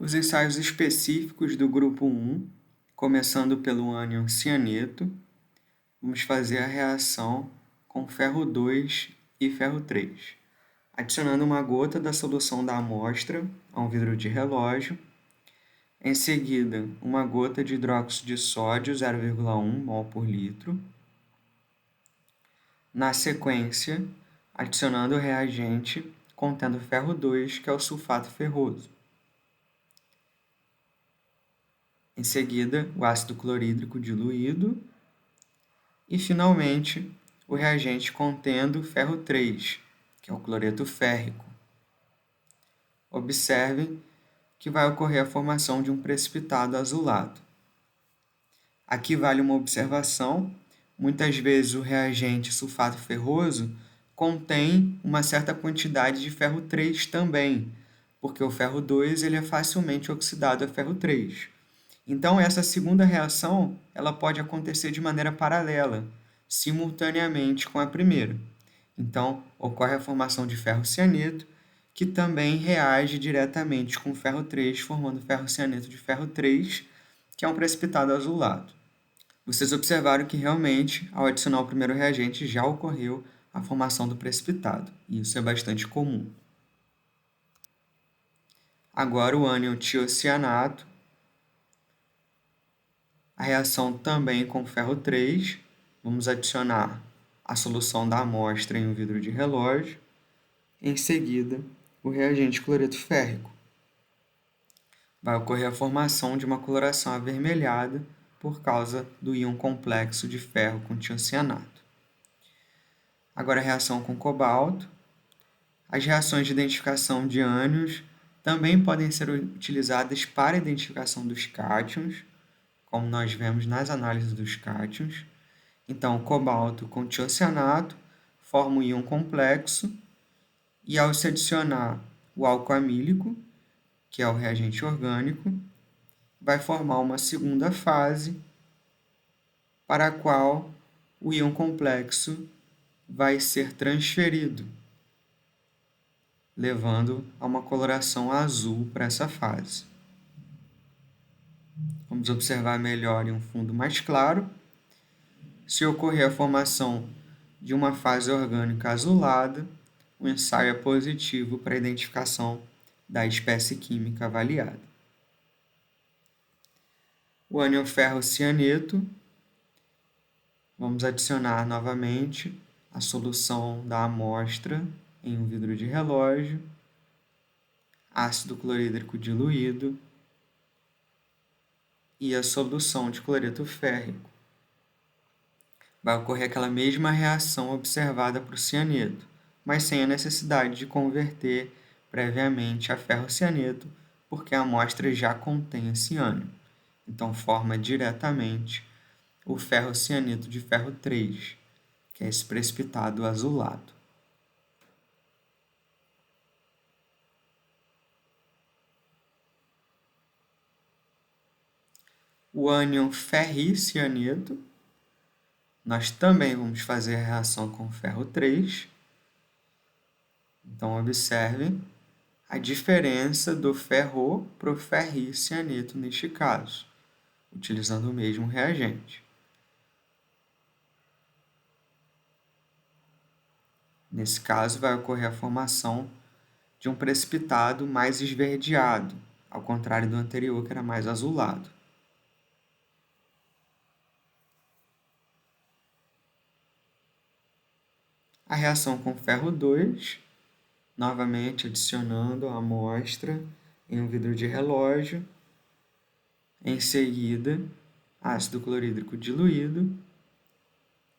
Os ensaios específicos do grupo 1, começando pelo ânion cianeto, vamos fazer a reação com ferro 2 e ferro 3, adicionando uma gota da solução da amostra a um vidro de relógio. Em seguida, uma gota de hidróxido de sódio 0,1 mol por litro. Na sequência, adicionando o reagente contendo ferro 2, que é o sulfato ferroso. Em seguida, o ácido clorídrico diluído. E, finalmente, o reagente contendo ferro 3, que é o cloreto férrico. Observem que vai ocorrer a formação de um precipitado azulado. Aqui vale uma observação: muitas vezes o reagente sulfato ferroso contém uma certa quantidade de ferro 3 também, porque o ferro 2 ele é facilmente oxidado a ferro 3. Então, essa segunda reação ela pode acontecer de maneira paralela, simultaneamente com a primeira. Então, ocorre a formação de ferro cianeto, que também reage diretamente com o ferro 3, formando ferro cianeto de ferro 3, que é um precipitado azulado. Vocês observaram que realmente, ao adicionar o primeiro reagente, já ocorreu a formação do precipitado, e isso é bastante comum. Agora o ânion tiocianato, a reação também com ferro 3, vamos adicionar a solução da amostra em um vidro de relógio. Em seguida, o reagente cloreto férrico. Vai ocorrer a formação de uma coloração avermelhada por causa do íon complexo de ferro com tiocianato. Agora a reação com cobalto. As reações de identificação de ânions também podem ser utilizadas para a identificação dos cátions, como nós vemos nas análises dos cátions. Então, cobalto com tiocianato forma um íon complexo e, ao se adicionar o álcool amílico, que é o reagente orgânico, vai formar uma segunda fase para a qual o íon complexo vai ser transferido, levando a uma coloração azul para essa fase. Vamos observar melhor em um fundo mais claro. Se ocorrer a formação de uma fase orgânica azulada, o ensaio é positivo para a identificação da espécie química avaliada. O ânion ferro cianeto, vamos adicionar novamente a solução da amostra em um vidro de relógio, ácido clorídrico diluído e a solução de cloreto férrico. Vai ocorrer aquela mesma reação observada para o cianeto, mas sem a necessidade de converter previamente a ferro cianeto, porque a amostra já contém esse ânion. Então, forma diretamente o ferro cianeto de ferro 3, que é esse precipitado azulado. O ânion ferricianeto, nós também vamos fazer a reação com ferro 3. Então, observem a diferença do ferro para o ferricianeto neste caso, utilizando o mesmo reagente. Nesse caso, vai ocorrer a formação de um precipitado mais esverdeado, ao contrário do anterior, que era mais azulado. A reação com ferro 2, novamente adicionando a amostra em um vidro de relógio. Em seguida, ácido clorídrico diluído.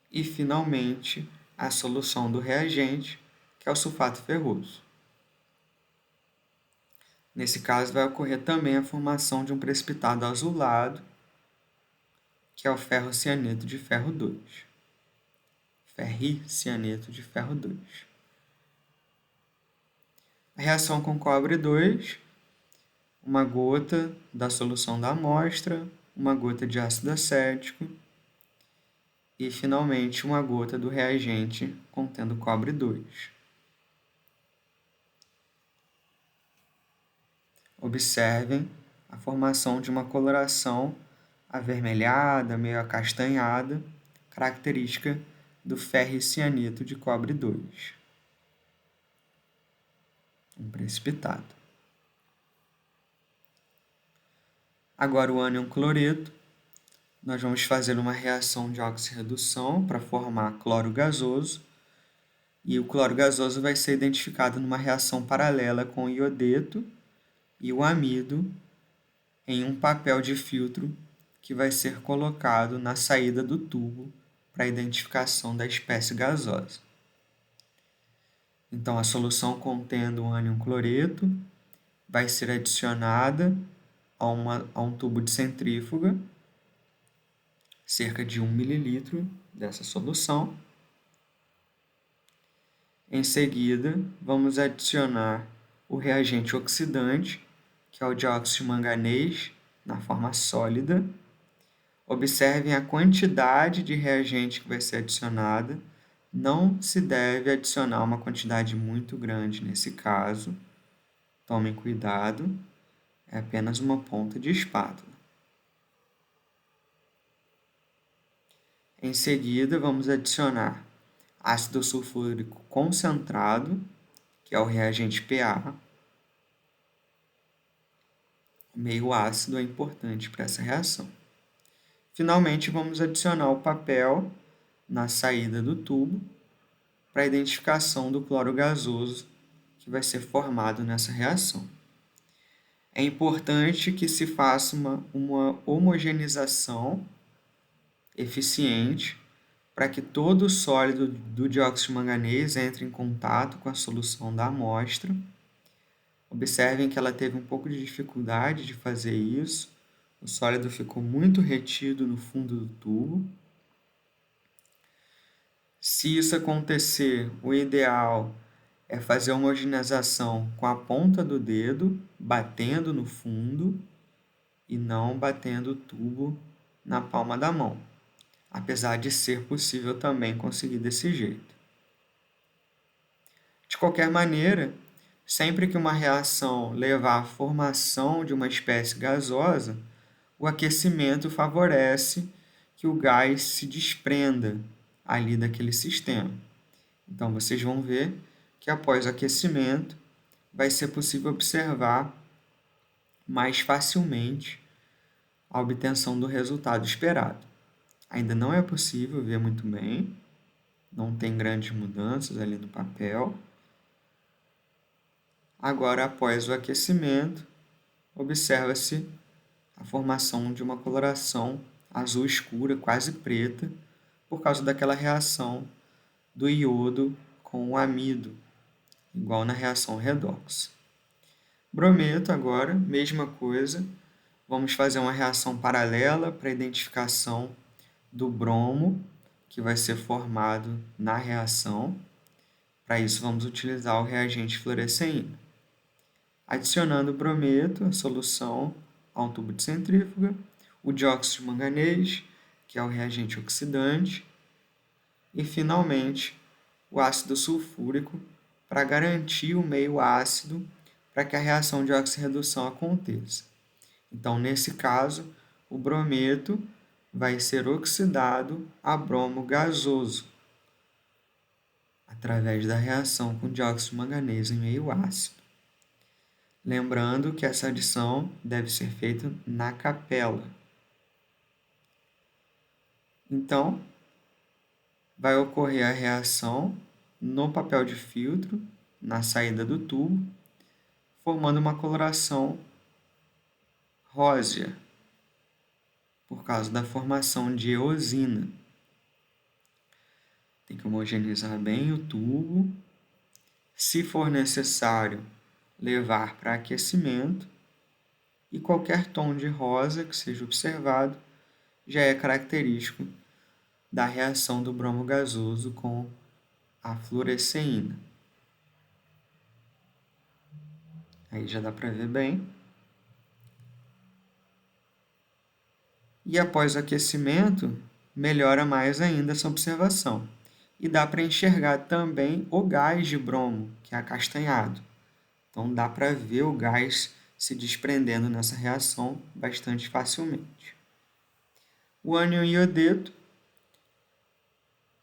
E, finalmente, a solução do reagente, que é o sulfato ferroso. Nesse caso, vai ocorrer também a formação de um precipitado azulado, que é o ferrocianeto de ferro 2. Ferricianeto de ferro 2. A reação com cobre 2, uma gota da solução da amostra, uma gota de ácido acético e, finalmente, uma gota do reagente contendo cobre 2. Observem a formação de uma coloração avermelhada, meio acastanhada, característica do ferricianeto de cobre 2, um precipitado. Agora o ânion cloreto, nós vamos fazer uma reação de oxirredução para formar cloro gasoso, e o cloro gasoso vai ser identificado numa reação paralela com o iodeto e o amido em um papel de filtro que vai ser colocado na saída do tubo para a identificação da espécie gasosa. Então, a solução contendo o ânion cloreto vai ser adicionada a um tubo de centrífuga, cerca de 1 ml dessa solução. Em seguida, vamos adicionar o reagente oxidante, que é o dióxido de manganês, na forma sólida. Observem a quantidade de reagente que vai ser adicionada. Não se deve adicionar uma quantidade muito grande nesse caso. Tomem cuidado, é apenas uma ponta de espátula. Em seguida, vamos adicionar ácido sulfúrico concentrado, que é o reagente PA. O meio ácido é importante para essa reação. Finalmente, vamos adicionar o papel na saída do tubo para a identificação do cloro gasoso que vai ser formado nessa reação. É importante que se faça uma homogeneização eficiente para que todo o sólido do dióxido de manganês entre em contato com a solução da amostra. Observem que ela teve um pouco de dificuldade de fazer isso. O sólido ficou muito retido no fundo do tubo. Se isso acontecer, o ideal é fazer a homogeneização com a ponta do dedo, batendo no fundo e não batendo o tubo na palma da mão, apesar de ser possível também conseguir desse jeito. De qualquer maneira, sempre que uma reação levar à formação de uma espécie gasosa, o aquecimento favorece que o gás se desprenda ali daquele sistema. Então, vocês vão ver que após o aquecimento vai ser possível observar mais facilmente a obtenção do resultado esperado. Ainda não é possível ver muito bem, não tem grandes mudanças ali no papel. Agora, após o aquecimento, observa-se a formação de uma coloração azul escura, quase preta, por causa daquela reação do iodo com o amido, igual na reação redox. Brometo agora, mesma coisa, vamos fazer uma reação paralela para a identificação do bromo, que vai ser formado na reação. Para isso, vamos utilizar o reagente fluoresceína. Adicionando o brometo, a solução, a um tubo de centrífuga, o dióxido de manganês, que é o reagente oxidante, e, finalmente, o ácido sulfúrico para garantir o meio ácido para que a reação de oxirredução aconteça. Então, nesse caso, o brometo vai ser oxidado a bromo gasoso através da reação com dióxido de manganês em meio ácido. Lembrando que essa adição deve ser feita na capela. Então, vai ocorrer a reação no papel de filtro, na saída do tubo, formando uma coloração rósea, por causa da formação de eosina. Tem que homogeneizar bem o tubo. Se for necessário, levar para aquecimento. E qualquer tom de rosa que seja observado já é característico da reação do bromo gasoso com a fluoresceína. Aí já dá para ver bem. E após o aquecimento, melhora mais ainda essa observação. E dá para enxergar também o gás de bromo, que é acastanhado. Então dá para ver o gás se desprendendo nessa reação bastante facilmente. O ânion iodeto,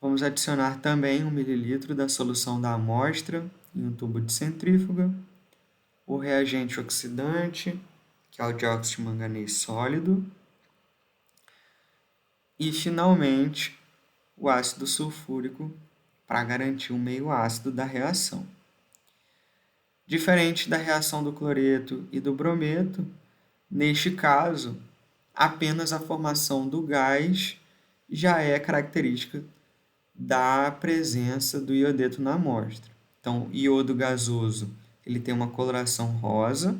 vamos adicionar também 1 ml da solução da amostra em um tubo de centrífuga, o reagente oxidante, que é o dióxido de manganês sólido, e, finalmente, o ácido sulfúrico para garantir o meio ácido da reação. Diferente da reação do cloreto e do brometo, neste caso, apenas a formação do gás já é característica da presença do iodeto na amostra. Então, iodo gasoso, ele tem uma coloração rosa.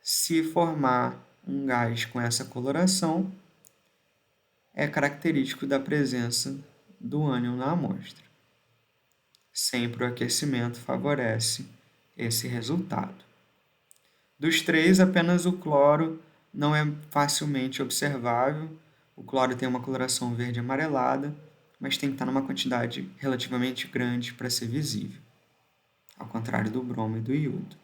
Se formar um gás com essa coloração, é característico da presença do ânion na amostra. Sempre o aquecimento favorece esse resultado. Dos três, apenas o cloro não é facilmente observável. O cloro tem uma coloração verde amarelada, mas tem que estar numa quantidade relativamente grande para ser visível, ao contrário do bromo e do iodo.